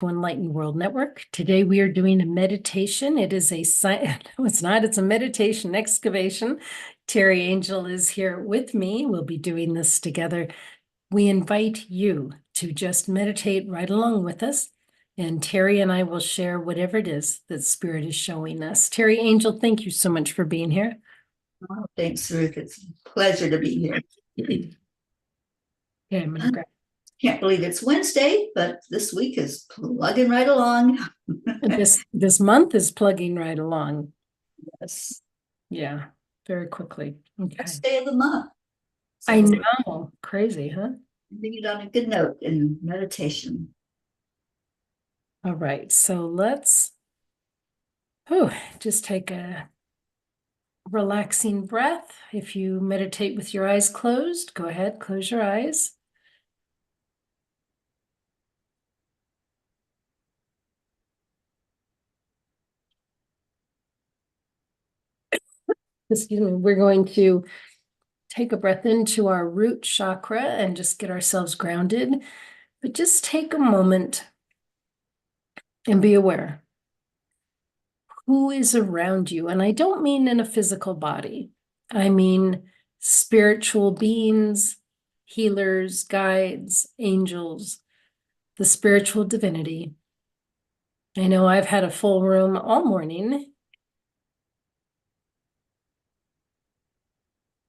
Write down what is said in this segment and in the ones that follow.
Enlightened World Network. Today we are doing a meditation. It is a no, it's not. It's a meditation excavation. Teri Angel is here with me. We'll be doing this together. We invite you to just meditate right along with us, and Teri and I will share whatever it is that Spirit is showing us. Teri Angel, thank you so much for being here. Oh, thanks, Ruth. It's a pleasure to be here. Okay, I'm gonna grab. Can't believe it's Wednesday, but this week is plugging right along. This month is plugging right along. Yes. Yeah, very quickly. Okay. First day of the month. So I know, crazy, huh? ending it on a good note in meditation. All right, so let's just take a relaxing breath. If you meditate with your eyes closed, go ahead, close your eyes. Excuse me, we're going to take a breath into our root chakra and just get ourselves grounded. But just take a moment and be aware. Who is around you? And I don't mean in a physical body. I mean spiritual beings, healers, guides, angels, the spiritual divinity. I know I've had a full room all morning.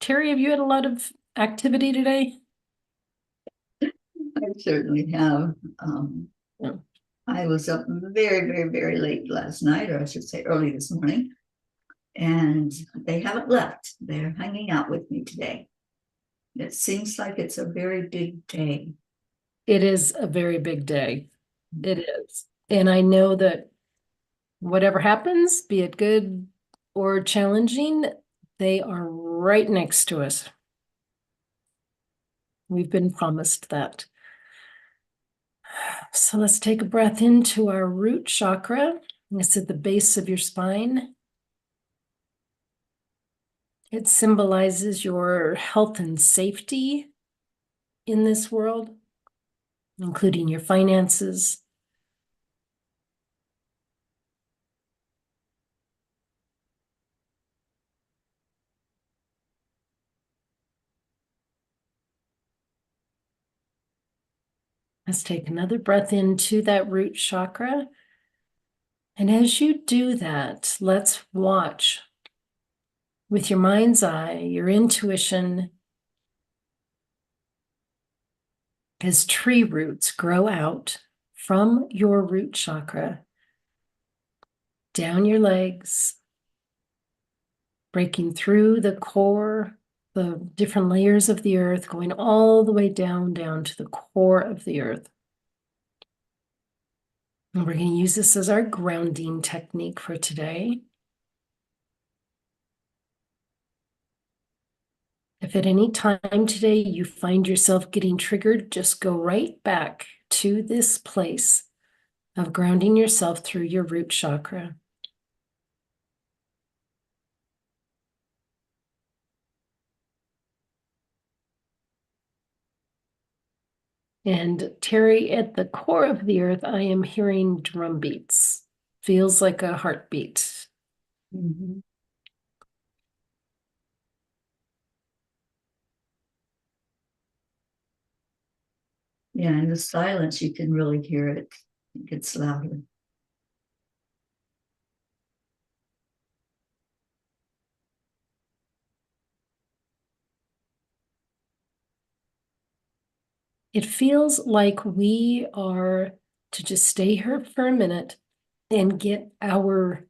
Teri, have you had a lot of activity today? I certainly have. Yeah. I was up very, very, very late last night, or I should say early this morning, and they haven't left. They're hanging out with me today. It seems like it's a very big day. It is a very big day. It is. And I know that whatever happens, be it good or challenging, they are right next to us. We've been promised that. So let's take a breath into our root chakra. It's at the base of your spine. It symbolizes your health and safety in this world, including your finances. Let's take another breath into that root chakra. And as you do that, let's watch with your mind's eye, your intuition, as tree roots grow out from your root chakra, down your legs, breaking through the core, the different layers of the earth, going all the way down to the core of the earth. And we're going to use this as our grounding technique for today. If at any time today you find yourself getting triggered, just go right back to this place of grounding yourself through your root chakra. And Teri, at the core of the earth, I am hearing drum beats. Feels like a heartbeat. Mm-hmm. Yeah, in the silence, you can really hear it. It gets louder. It feels like we are to just stay here for a minute and get our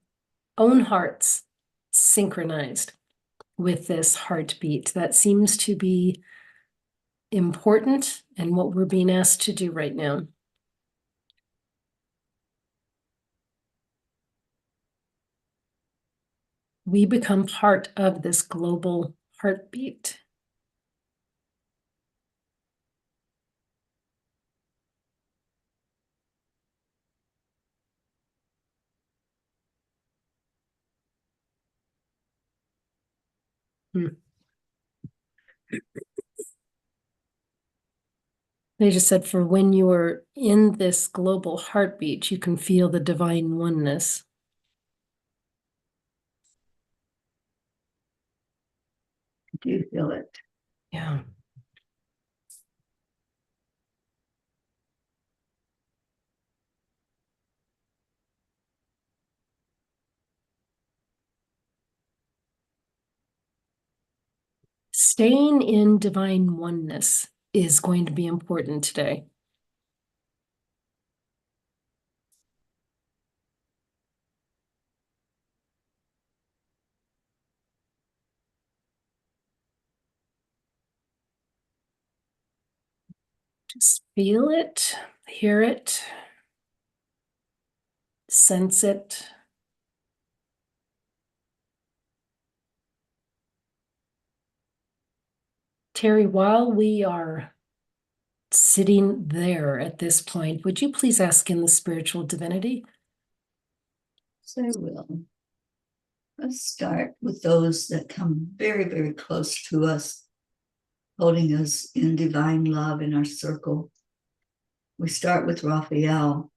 own hearts synchronized with this heartbeat. That seems to be important and what we're being asked to do right now. We become part of this global heartbeat. Hmm. They just said for when you are in this global heartbeat, you can feel the divine oneness. Do you feel it? Yeah. Staying in divine oneness is going to be important today. Just feel it, hear it, sense it. Teri, while we are sitting there at this point, would you please ask in the spiritual divinity? So I will. Let's start with those that come very, very close to us, holding us in divine love in our circle. We start with Raphael.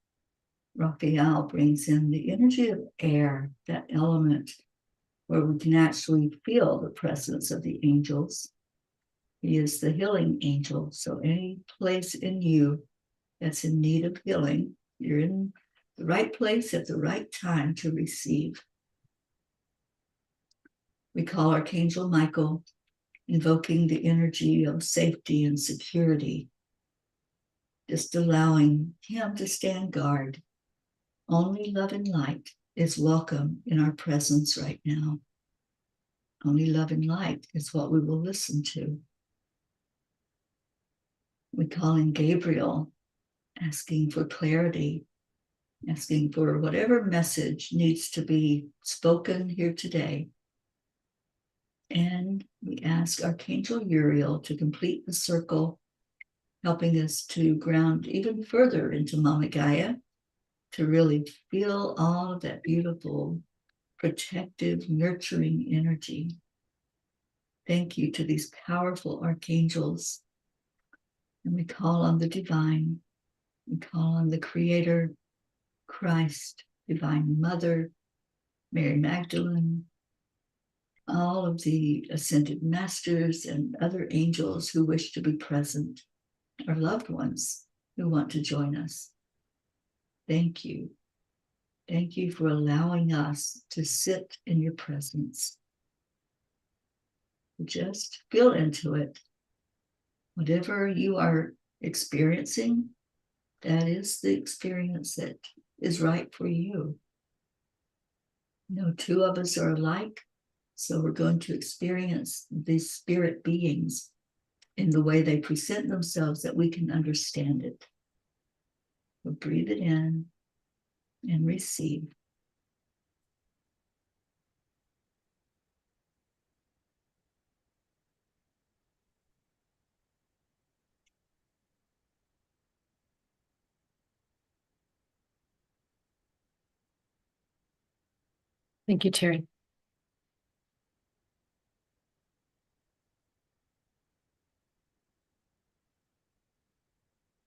Raphael brings in the energy of air, that element where we can actually feel the presence of the angels. He is the healing angel. So any place in you that's in need of healing, you're in the right place at the right time to receive. We call Archangel Michael, invoking the energy of safety and security, just allowing him to stand guard. Only love and light is welcome in our presence right now. Only love and light is what we will listen to. We call in Gabriel, asking for clarity, asking for whatever message needs to be spoken here today. And we ask Archangel Uriel to complete the circle, helping us to ground even further into Mama Gaia, to really feel all of that beautiful, protective, nurturing energy. Thank you to these powerful archangels. And we call on the divine. We call on the Creator, Christ, Divine Mother, Mary Magdalene, all of the ascended masters and other angels who wish to be present, our loved ones who want to join us. Thank you. Thank you for allowing us to sit in your presence. Just feel into it. Whatever you are experiencing, that is the experience that is right for you. No two of us are alike, so we're going to experience these spirit beings in the way they present themselves that we can understand it. We'll breathe it in and receive. Thank you, Teri.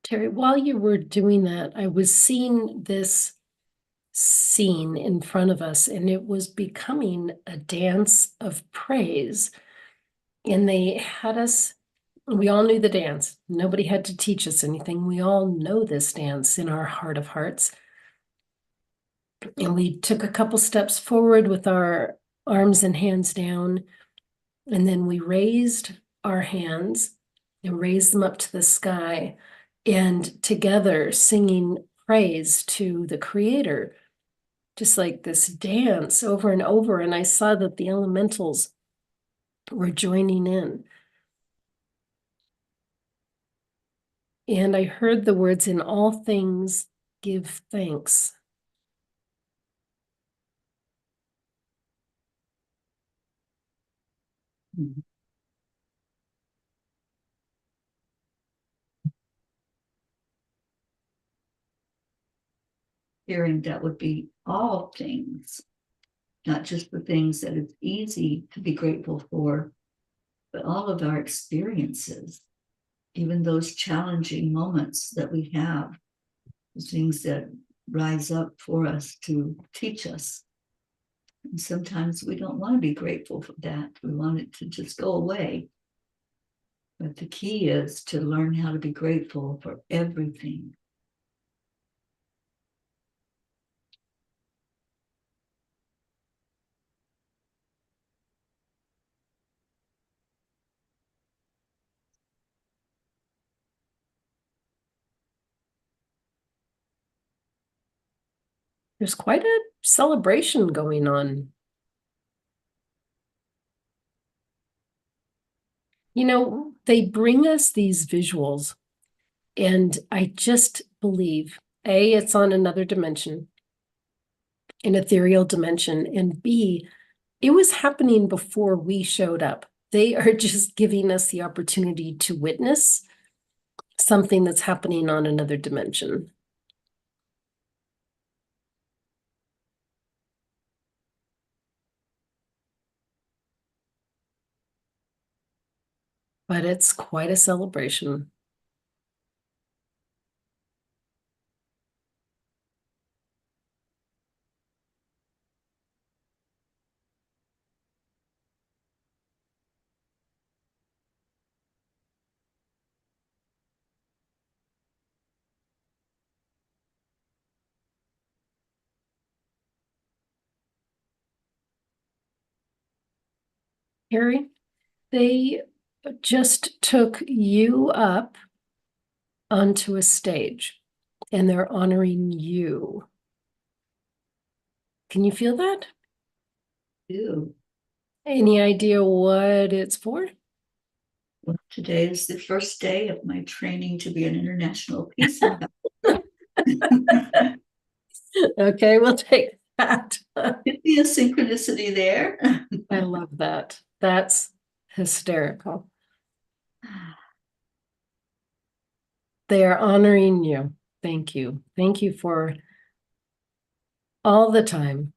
Teri, while you were doing that, I was seeing this scene in front of us, and it was becoming a dance of praise. And they had us, we all knew the dance. Nobody had to teach us anything. We all know this dance in our heart of hearts. And we took a couple steps forward with our arms and hands down, and then we raised our hands and raised them up to the sky, and together singing praise to the Creator, just like this dance over and over. And I saw that the elementals were joining in. And I heard the words, "In all things, give thanks." Hearing that would be all things, not just the things that it's easy to be grateful for, but all of our experiences. even those challenging moments that we have, the things that rise up for us to teach us. And sometimes we don't want to be grateful for that. We want it to just go away. But the key is to learn how to be grateful for everything. There's quite a celebration going on. You know, they bring us these visuals, and I just believe, A, it's on another dimension, an ethereal dimension, and B, it was happening before we showed up. They are just giving us the opportunity to witness something that's happening on another dimension. But it's quite a celebration. Harry, they just took you up onto a stage and they're honoring you. Can you feel that? Ew. Any idea what it's for? Well, today is the first day of my training to be an international peace ambassador. Okay, we'll take that. Could be a synchronicity there. I love that. That's hysterical. They are honoring you. Thank you. Thank you for all the time,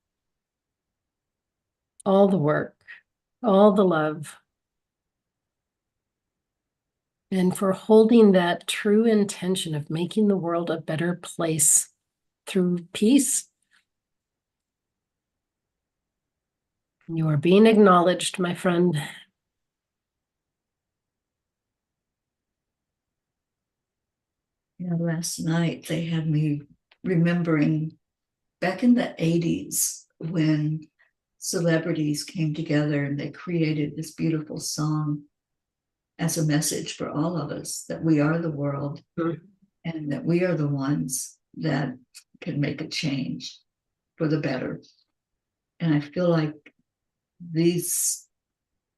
all the work, all the love, and for holding that true intention of making the world a better place through peace. You are being acknowledged, my friend. Yeah, last night they had me remembering back in the 80s when celebrities came together and they created this beautiful song as a message for all of us that we are the world and that we are the ones that can make a change for the better. And I feel like these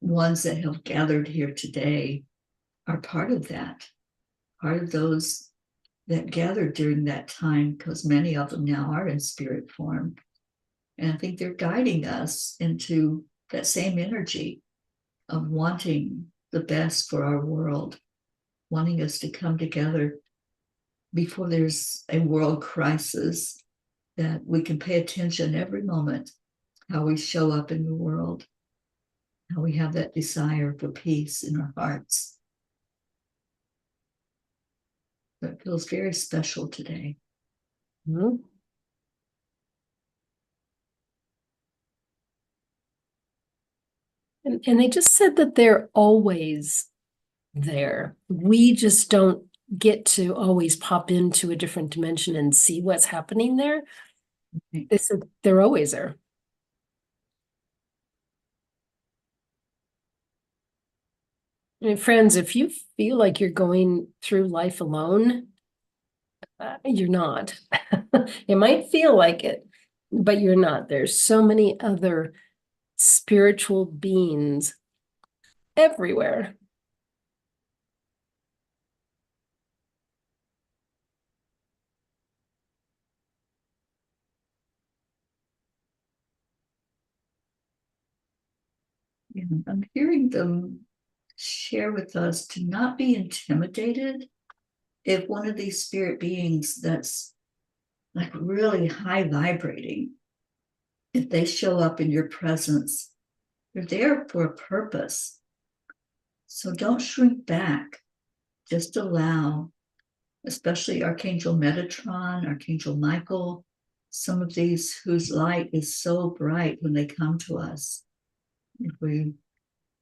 ones that have gathered here today are part of that, part of those that gathered during that time, because many of them now are in spirit form. And I think they're guiding us into that same energy of wanting the best for our world, wanting us to come together before there's a world crisis, that we can pay attention every moment how we show up in the world, how we have that desire for peace in our hearts. That feels very special today. Mhm. And they just said that they're always there. We just don't get to always pop into a different dimension and see what's happening there. They said they're always there. And friends, if you feel like you're going through life alone, you're not. It might feel like it, but you're not. There's so many other spiritual beings everywhere. And I'm hearing them share with us to not be intimidated if one of these spirit beings that's like really high vibrating, if they show up in your presence, they're there for a purpose. So don't shrink back. just allow, especially Archangel Metatron, Archangel Michael, some of these whose light is so bright when they come to us. If we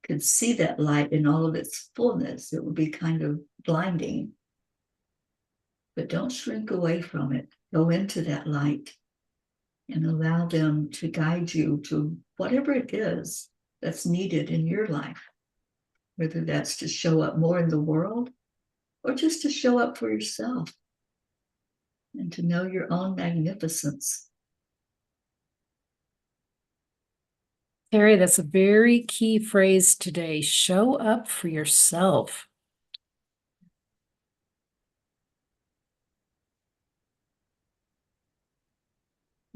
could see that light in all of its fullness, it would be kind of blinding. But don't shrink away from it. Go into that light and allow them to guide you to whatever it is that's needed in your life, whether that's to show up more in the world or just to show up for yourself and to know your own magnificence. Teri, that's a very key phrase today. Show up for yourself.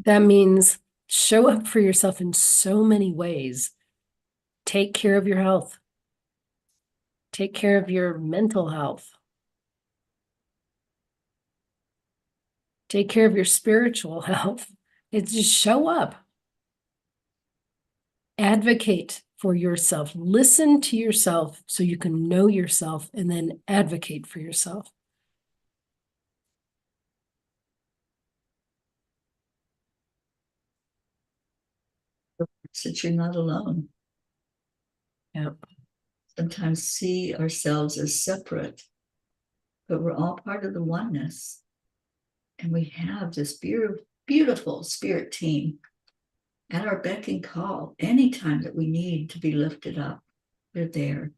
That means show up for yourself in so many ways. Take care of your health. Take care of your mental health. Take care of your spiritual health. It's just show up. Advocate for yourself. Listen to yourself so you can know yourself and then advocate for yourself. That you're not alone. Yeah. Sometimes see ourselves as separate, but we're all part of the oneness. And we have this beautiful spirit team at our beck and call. Anytime that we need to be lifted up, they're there.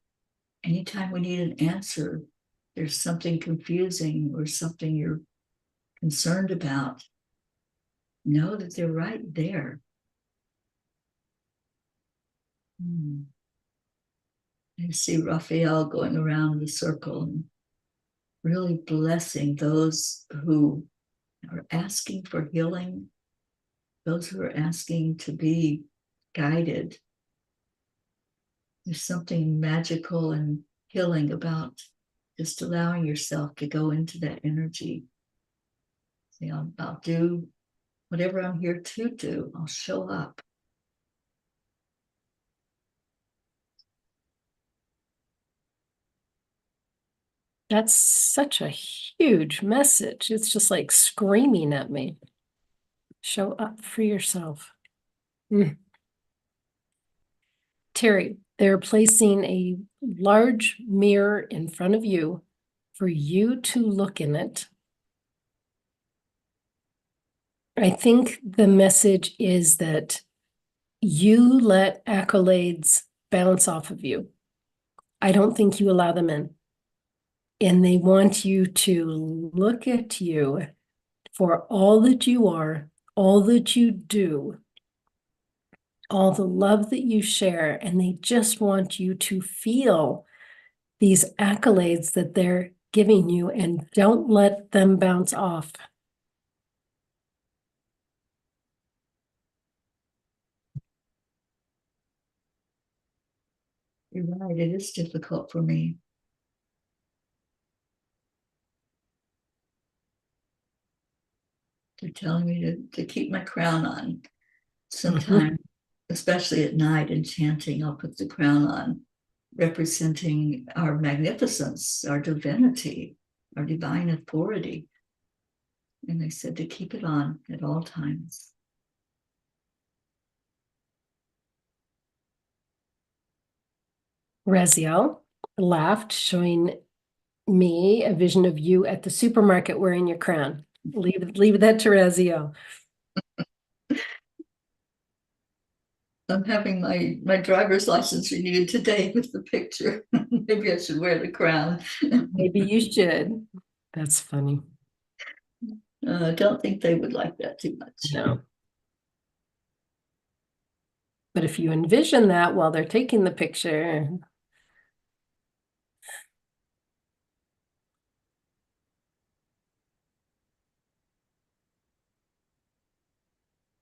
Anytime we need an answer, there's something confusing or something you're concerned about, know that they're right there. You see Raphael going around the circle and really blessing those who are asking for healing, those who are asking to be guided. There's something magical and healing about just allowing yourself to go into that energy. See, I'll do whatever I'm here to do. I'll show up. That's such a huge message. It's just like screaming at me. Show up for yourself. Teri, they're placing a large mirror in front of you for you to look in it. I think the message is that you let accolades bounce off of you. I don't think you allow them in. And they want you to look at you for all that you are, all that you do, all the love that you share. And they just want you to feel these accolades that they're giving you and don't let them bounce off. You're right, it is difficult for me. They're telling me to keep my crown on. Sometimes, especially at night in chanting, I'll put the crown on, representing our magnificence, our divinity, our divine authority. And they said to keep it on at all times. Raziel laughed, showing me a vision of you at the supermarket wearing your crown. Leave that to Raziel. I'm having my driver's license renewed today with the picture. Maybe I should wear the crown. Maybe you should. That's funny. I don't think they would like that too much. No. But if you envision that while they're taking the picture,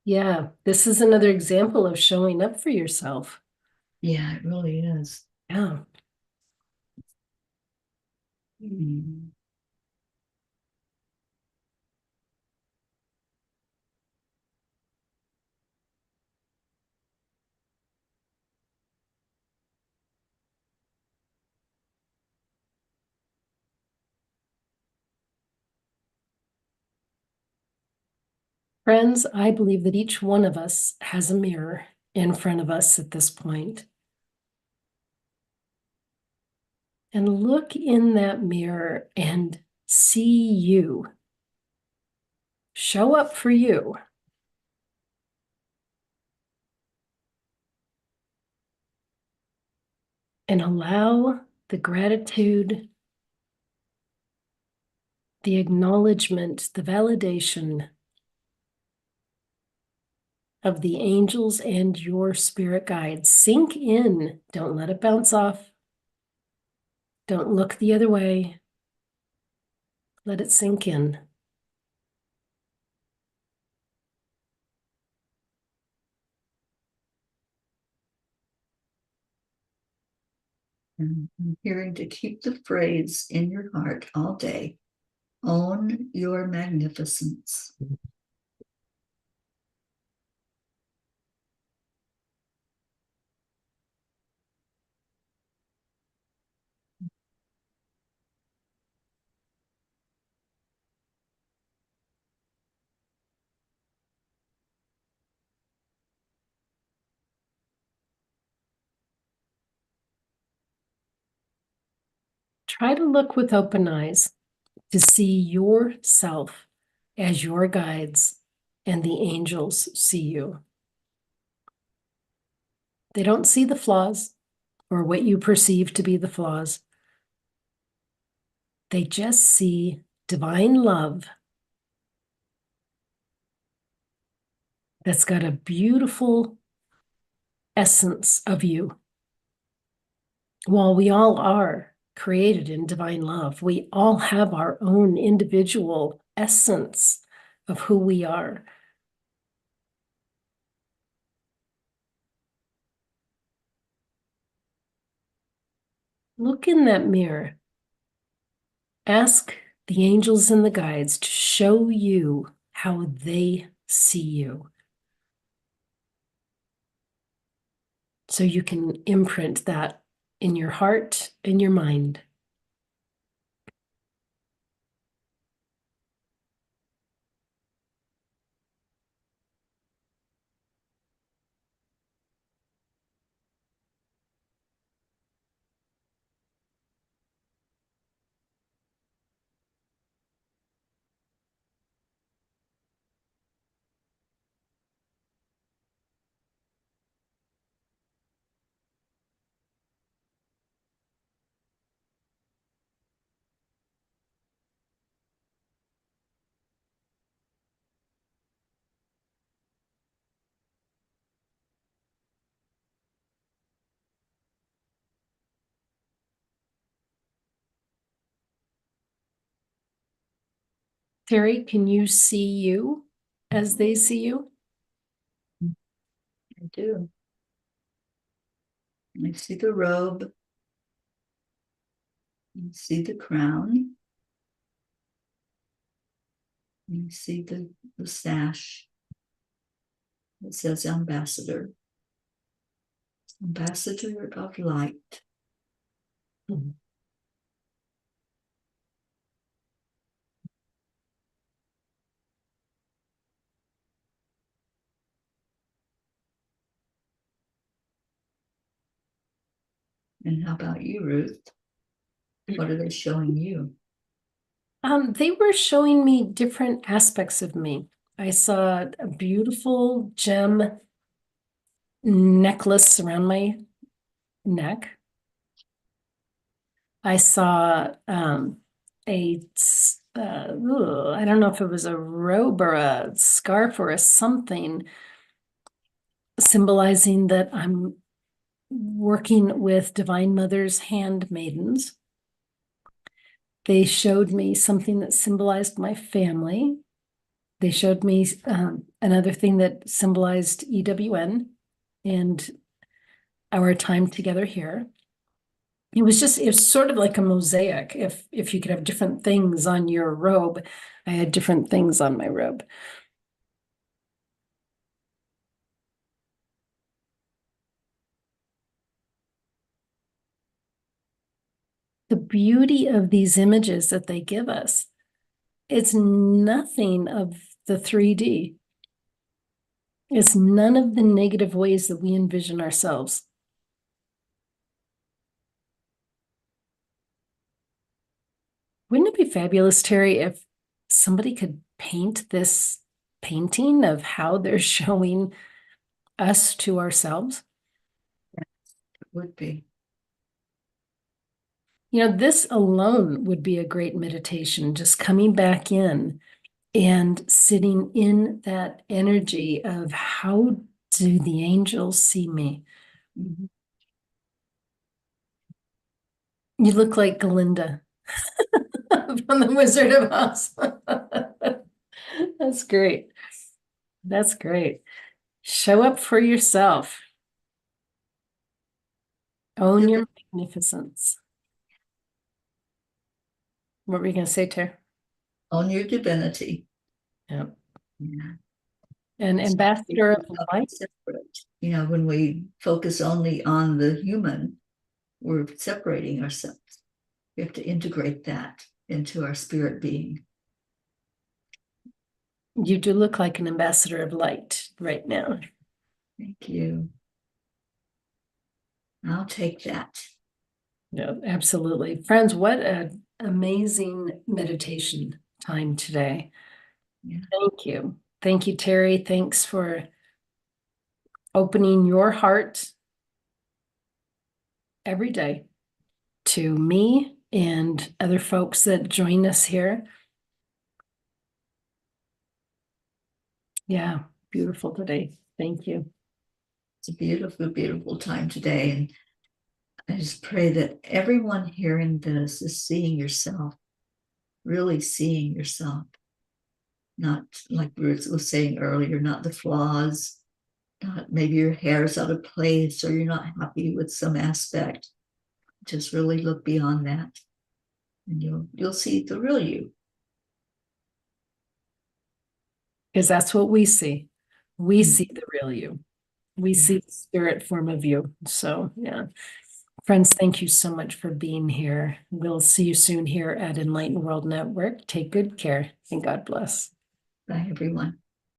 yeah, this is another example of showing up for yourself. Yeah, it really is. Yeah. Mm. Friends, I believe that each one of us has a mirror in front of us at this point. And look in that mirror and see you. Show up for you. And allow the gratitude, the acknowledgement, the validation of the angels and your spirit guides sink in. Don't let it bounce off. Don't look the other way. Let it sink in. And I'm hearing to keep the phrase in your heart all day. Own your magnificence. Try to look with open eyes to see yourself as your guides and the angels see you. They don't see the flaws or what you perceive to be the flaws. They just see divine love that's got a beautiful essence of you. While we all are created in divine love, we all have our own individual essence of who we are. Look in that mirror. Ask the angels and the guides to show you how they see you, so you can imprint that in your heart and your mind. Teri, can you see you as they see you? I do. I see the robe. I see the crown. I see the sash. It says ambassador. Ambassador of light. Mhm. And how about you, Ruth? What are they showing you? They were showing me different aspects of me. I saw a beautiful gem necklace around my neck. I saw I don't know if it was a robe or a scarf or a something, symbolizing that I'm working with Divine Mother's handmaidens. They showed me something that symbolized my family. They showed me another thing that symbolized EWN and our time together here. It was sort of like a mosaic. If you could have different things on your robe, I had different things on my robe. The beauty of these images that they give us, it's nothing of the 3D. It's none of the negative ways that we envision ourselves. Wouldn't it be fabulous, Teri, if somebody could paint this painting of how they're showing us to ourselves? It would be. This alone would be a great meditation, just coming back in and sitting in that energy of how do the angels see me? Mhm. You look like Galinda from the Wizard of Oz. That's great. That's great. Show up for yourself. Own your magnificence. What were you going to say, Tara? Own your divinity. Yeah. Yeah. An ambassador of light. Separate. When we focus only on the human, we're separating ourselves. We have to integrate that into our spirit being. You do look like an ambassador of light right now. Thank you. I'll take that. Yeah, absolutely. Friends, what an amazing meditation time today. Yeah. Thank you. Thank you, Teri. Thanks for opening your heart every day to me and other folks that join us here. Yeah, beautiful today. Thank you. It's a beautiful, beautiful time today. And I just pray that everyone hearing this is seeing yourself, really seeing yourself, not like Ruth was saying earlier, not the flaws, not maybe your hair's out of place or you're not happy with some aspect. Just really look beyond that, and you'll see the real you. Because that's what we see. We see the real you. We see the spirit form of you. So, yeah. Friends, thank you so much for being here. We'll see you soon here at Enlightened World Network. Take good care and God bless. Bye, everyone.